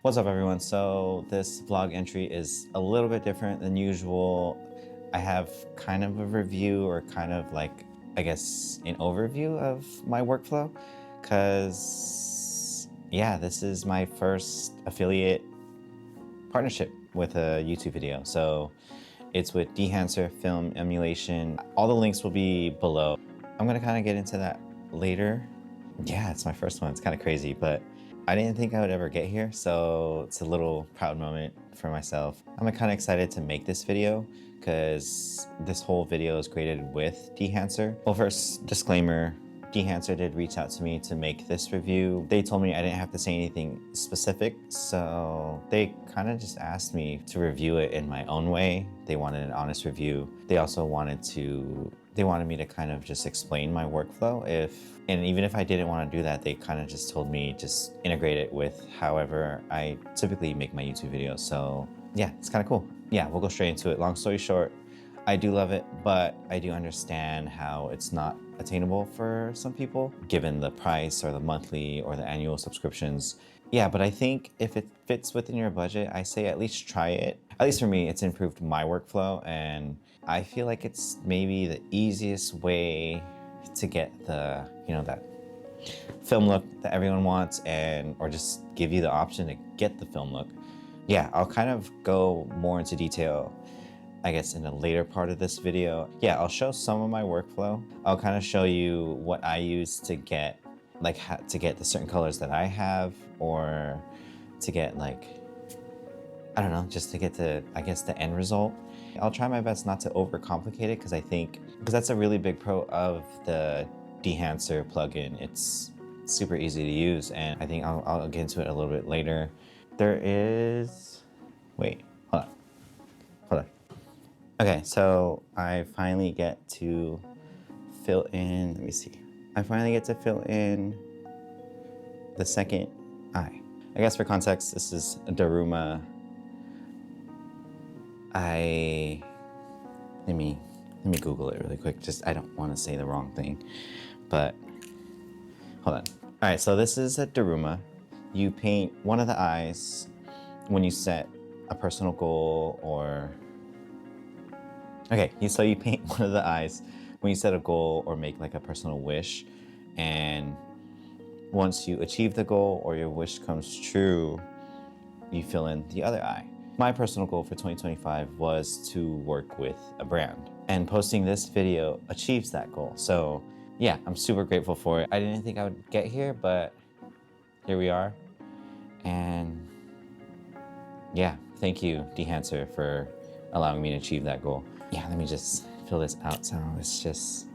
What's up everyone? So this vlog entry is a little bit different than usual. I have kind of a review or kind of like, I guess, an overview of my workflow because yeah, this is my first affiliate partnership with a YouTube video. So it's with Dehancer film emulation. All the links will be below. I'm gonna kind of get into that later. Yeah, it's my first one. It's kind of crazy, but I didn't think I would ever get here, so it's a little proud moment for myself. I'm kind of excited to make this video because this whole video is created with Dehancer. Well, first, disclaimer, Dehancer did reach out to me to make this review. They told me I didn't have to say anything specific, so they kind of just asked me to review it in my own way. They wanted an honest review. They also wanted me to kind of just explain my workflow and even if I didn't want to do that, they kind of just told me just integrate it with however I typically make my YouTube videos. So yeah, it's kind of cool. Yeah, we'll go straight into it. Long story short, I do love it, but I do understand how it's not attainable for some people, given the price or the monthly or the annual subscriptions. Yeah, but I think if it fits within your budget, I say at least try it. At least for me, it's improved my workflow, and I feel like it's maybe the easiest way to get the, that film look that everyone wants, or just give you the option to get the film look. Yeah, I'll kind of go more into detail, I guess, in a later part of this video. Yeah, I'll show some of my workflow. I'll kind of show you what I use to get, like, to get the certain colors that I have, or to get, like, I don't know, just to get to, I guess, the end result. I'll try my best not to overcomplicate it because that's a really big pro of the Dehancer plugin. It's super easy to use, and I think I'll get into it a little bit later. There is, wait, hold on. Okay, so I finally get to fill in, let me see. I finally get to fill in the second eye. I guess for context, this is a Daruma. Let me Google it really quick. I don't want to say the wrong thing, but hold on. All right, so this is a Daruma. You paint one of the eyes when you set a personal goal, so you paint one of the eyes when you set a goal or make like a personal wish, and once you achieve the goal or your wish comes true, you fill in the other eye. My personal goal for 2025 was to work with a brand, and posting this video achieves that goal. So yeah, I'm super grateful for it. I didn't think I would get here, but here we are. And yeah, thank you, Dehancer, for allowing me to achieve that goal. Yeah, let me just fill this out so it's just...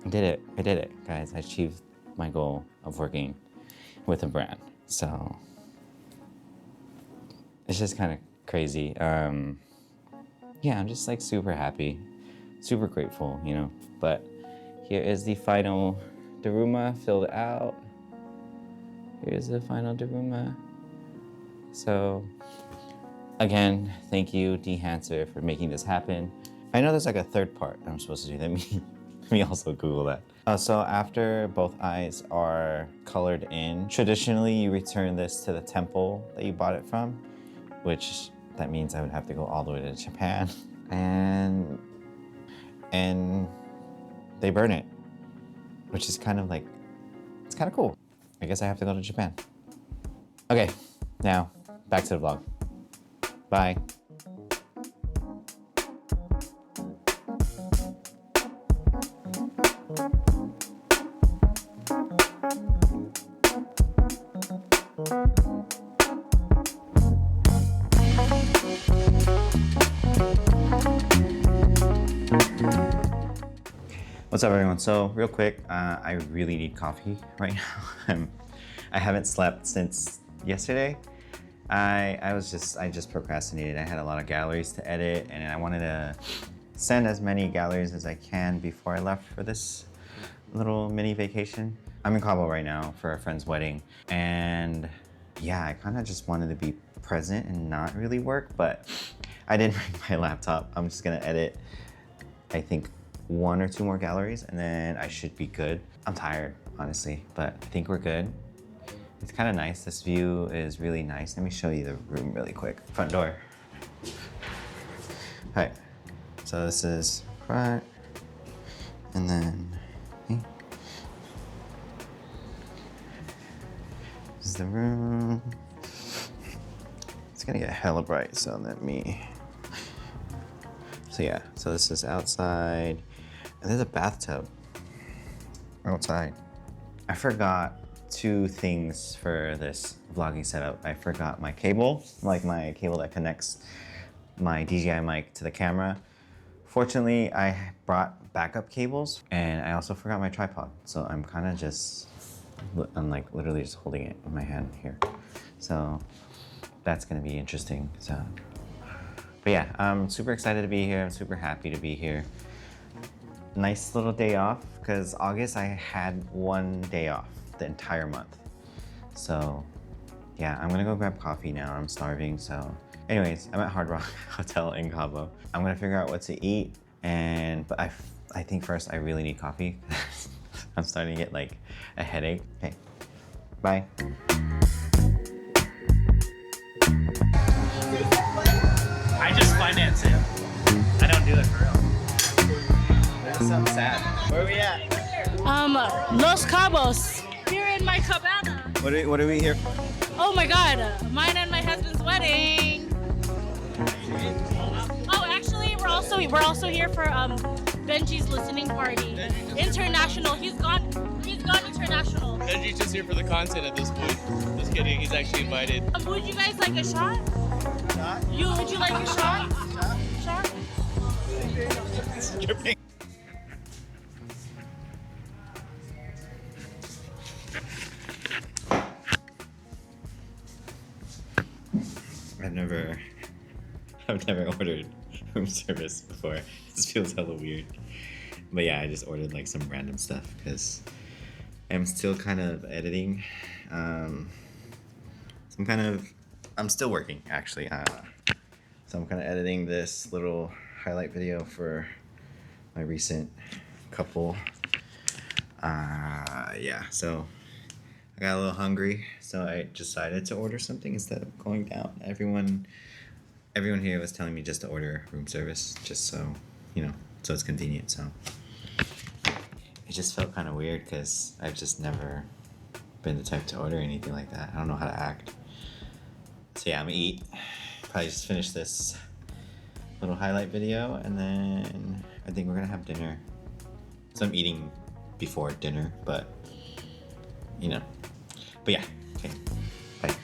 I did it, guys. I achieved my goal of working with a brand. So it's just kind of crazy. Yeah, I'm just like super happy, super grateful, But here is the final Daruma filled out. Here's the final Daruma. So again, thank you, Dehancer, for making this happen. I know there's like a third part I'm supposed to do. Let me also Google that. So after both eyes are colored in, traditionally you return this to the temple that you bought it from, which that means I would have to go all the way to Japan, and they burn it, which is kind of like, it's kind of cool. I guess I have to go to Japan. Okay, now back to the vlog. Bye. What's up everyone? So real quick, I really need coffee right now. I haven't slept since yesterday. I just procrastinated. I had a lot of galleries to edit, and I wanted to send as many galleries as I can before I left for this little mini vacation. I'm in Cabo right now for a friend's wedding, and yeah, I kind of just wanted to be present and not really work, but I didn't bring my laptop. I'm just gonna edit, I think, 1 or 2 more galleries and then I should be good. I'm tired, honestly, but I think we're good. It's kind of nice. This view is really nice. Let me show you the room really quick. Front door. All right, so this is front, and then this is the room. It's gonna get hella bright, so let me. So yeah, so this is outside, and there's a bathtub outside. I forgot 2 things for this vlogging setup. I forgot my cable, like my cable that connects my DJI mic to the camera. Fortunately, I brought backup cables, and I also forgot my tripod. So I'm kind of just, I'm like literally just holding it in my hand here. So that's gonna be interesting. So, but yeah, I'm super excited to be here. I'm super happy to be here. Nice little day off, because August I had 1 day off the entire month. So yeah, I'm gonna go grab coffee now. I'm starving, so. Anyways, I'm at Hard Rock Hotel in Cabo. I'm gonna figure out what to eat, but I think first I really need coffee. I'm starting to get like a headache. Okay, bye. I just finance it. I don't do it for real. That sounds sad. Where are we at? Los Cabos. Here in my cabana. What are we here for? Oh my God, mine and my husband's wedding. Oh, actually, we're also here for Benji's listening party. International. He's gone international. Benji's just here for the content at this point. Just kidding. He's actually invited. Would you guys like a shot? Would you like a shot? Shot? I've never ordered room service before. This feels hella weird. But yeah, I just ordered like some random stuff because I'm still kind of editing. I'm still working actually. So I'm kind of editing this little highlight video for my recent couple. Yeah, so I got a little hungry, so I decided to order something instead of going down. Everyone here was telling me just to order room service, just so, you know, so it's convenient. So it just felt kind of weird because I've just never been the type to order anything like that. I don't know how to act. So yeah, I'm gonna eat. Probably just finish this little highlight video, and then I think we're gonna have dinner. So I'm eating before dinner, but you know. But yeah, okay, bye.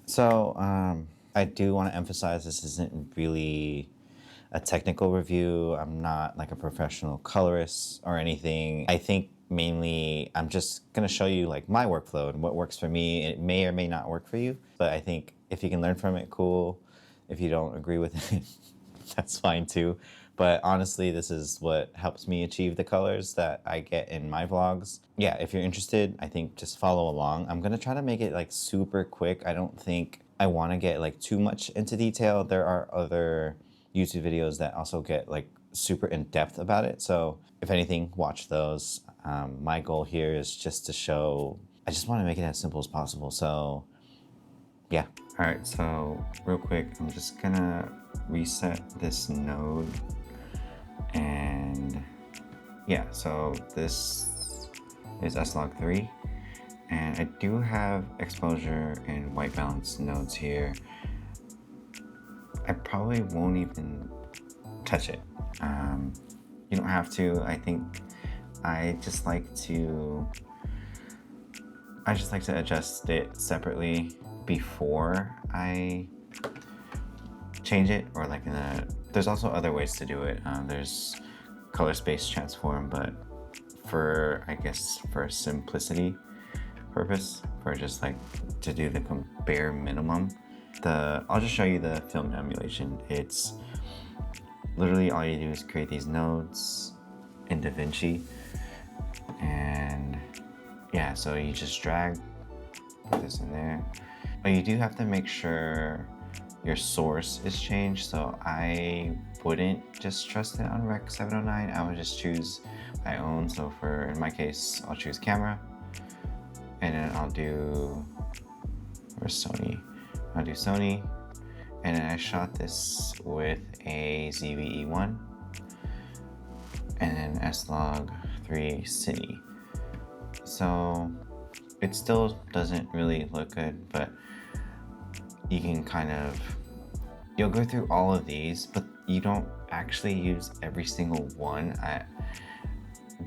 So I do want to emphasize this isn't really a technical review. I'm not like a professional colorist or anything. I think mainly I'm just gonna show you like my workflow and what works for me. It may or may not work for you, but I think if you can learn from it, cool. If you don't agree with it, that's fine too. But honestly, this is what helps me achieve the colors that I get in my vlogs. Yeah, if you're interested, I think just follow along. I'm gonna try to make it like super quick. I don't think I wanna get like too much into detail. There are other YouTube videos that also get like super in depth about it. So if anything, watch those. My goal here is just to show, I just wanna make it as simple as possible. So yeah. All right, so real quick, I'm just gonna reset this node. And yeah, so this is S-Log3, and I do have exposure and white balance nodes here. I probably won't even touch it. You don't have to. I think I just like to adjust it separately before I change it, or like there's also other ways to do it. There's color space transform, but for, I guess, for simplicity purpose, for just like to do the bare minimum, I'll just show you the film emulation. It's literally all you do is create these nodes in DaVinci, and yeah, so you just drag, put this in there. But you do have to make sure your source is changed, so I wouldn't just trust it on Rec 709. I would just choose my own. So in my case, I'll choose camera, and then I'll do, where's Sony? I'll do Sony, and then I shot this with a ZV-E1, and then S-Log3 Cine. So it still doesn't really look good, but you can kind of, you'll go through all of these, but you don't actually use every single one.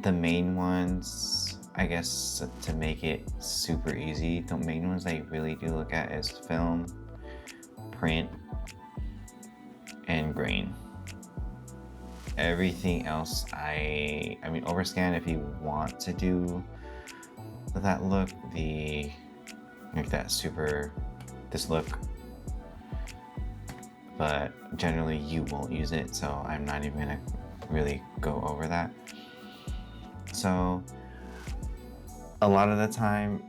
The main ones, I guess, to make it super easy, the main ones I really do look at is film, print, and grain. Everything else, I mean, overscan if you want to do that look, make that super, this look, but generally you won't use it, so I'm not even gonna really go over that. So a lot of the time,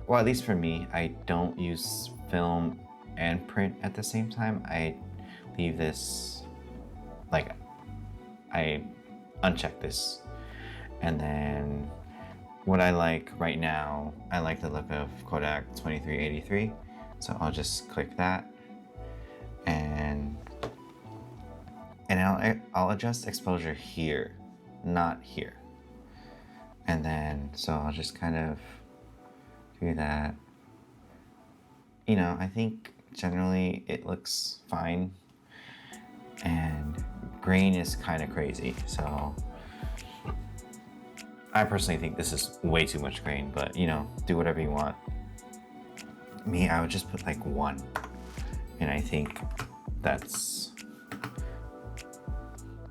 well, at least for me, I don't use film and print at the same time. I leave this, like, I uncheck this, and then what I like right now, I like the look of Kodak 2383, so I'll just click that, and I'll adjust exposure here, not here. And then, so I'll just kind of do that. You know, I think generally it looks fine, and grain is kind of crazy, so I personally think this is way too much grain, but you know, do whatever you want. Me, I would just put like 1, and I think that's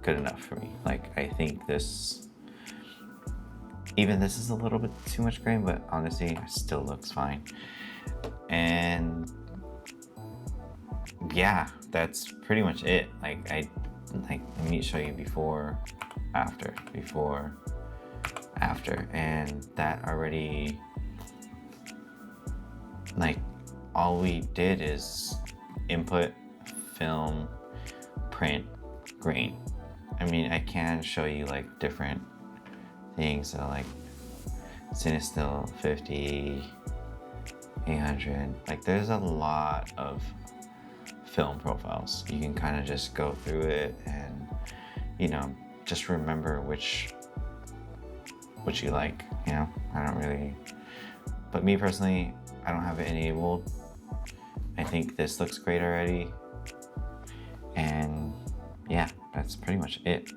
good enough for me. Like, I think even this is a little bit too much grain, but honestly, it still looks fine. And yeah, that's pretty much it. Like, let me show you before, after, and that already, like, all we did is input, film, print, grain. I mean, I can show you like different things, so like Cinestill 50, 800, like there's a lot of film profiles. You can kind of just go through it and, you know, just remember which you like, you know. I don't really, but me personally, I don't have it enabled. I think this looks great already, and yeah, that's pretty much it.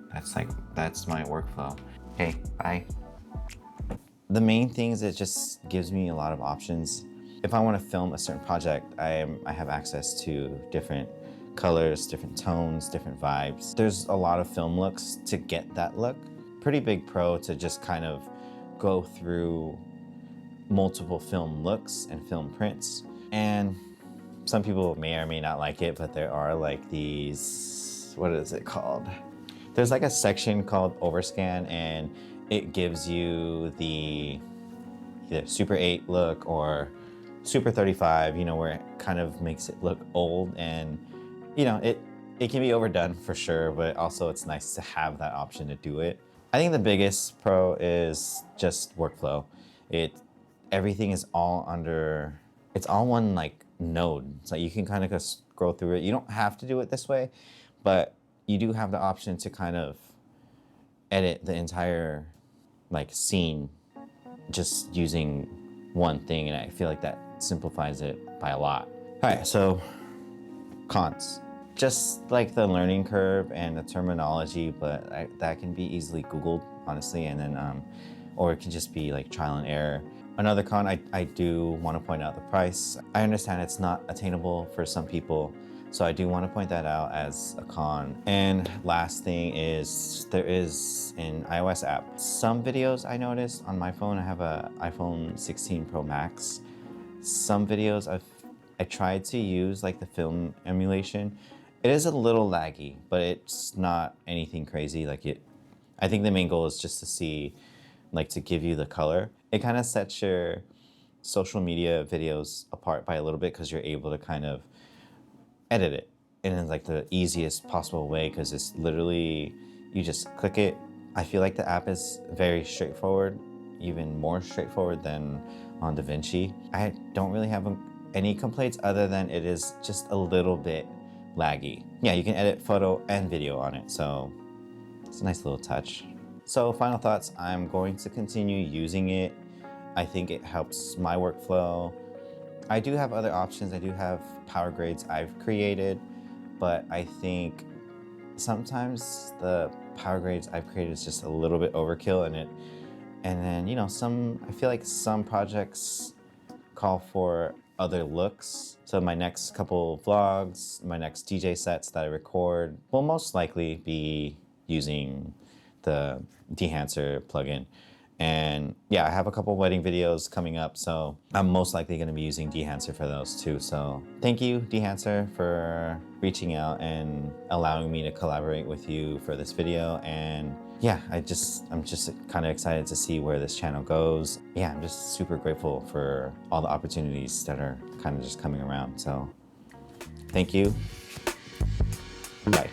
That's my workflow. Okay, bye. The main thing is it just gives me a lot of options. If I want to film a certain project, I have access to different colors, different tones, different vibes. There's a lot of film looks to get that look. Pretty big pro to just kind of go through multiple film looks and film prints. And some people may or may not like it, but there are like these, what is it called? There's like a section called Overscan, and it gives you the either Super 8 look or Super 35, you know, where it kind of makes it look old, and you know, it can be overdone for sure, but also it's nice to have that option to do it. I think the biggest pro is just workflow. Everything is all under, it's all one like node, so you can kind of just scroll through it. You don't have to do it this way, but you do have the option to kind of edit the entire like scene just using one thing, and I feel like that simplifies it by a lot. All right, so cons. Just like the learning curve and the terminology, but that can be easily Googled, honestly, and then, or it can just be like trial and error. Another con, I do want to point out the price. I understand it's not attainable for some people, So I do want to point that out as a con. And last thing is there is an iOS app. Some videos I noticed on my phone, I have a iPhone 16 Pro Max. Some videos I tried to use like the film emulation. It is a little laggy, but it's not anything crazy. I think the main goal is just to see, like to give you the color. It kind of sets your social media videos apart by a little bit because you're able to kind of edit it in like the easiest possible way, because it's literally, you just click it. I feel like the app is very straightforward, even more straightforward than on DaVinci. I don't really have any complaints other than it is just a little bit laggy. Yeah, you can edit photo and video on it, so it's a nice little touch. So final thoughts, I'm going to continue using it. I think it helps my workflow. I do have other options. I do have power grades I've created, but I think sometimes the power grades I've created is just a little bit overkill in it. And then, you know, I feel like some projects call for other looks. So my next couple vlogs, my next DJ sets that I record will most likely be using the Dehancer plugin. And yeah, I have a couple wedding videos coming up, so I'm most likely going to be using Dehancer for those too. So thank you, Dehancer, for reaching out and allowing me to collaborate with you for this video. And yeah, I'm just kind of excited to see where this channel goes. Yeah, I'm just super grateful for all the opportunities that are kind of just coming around. So thank you. Bye.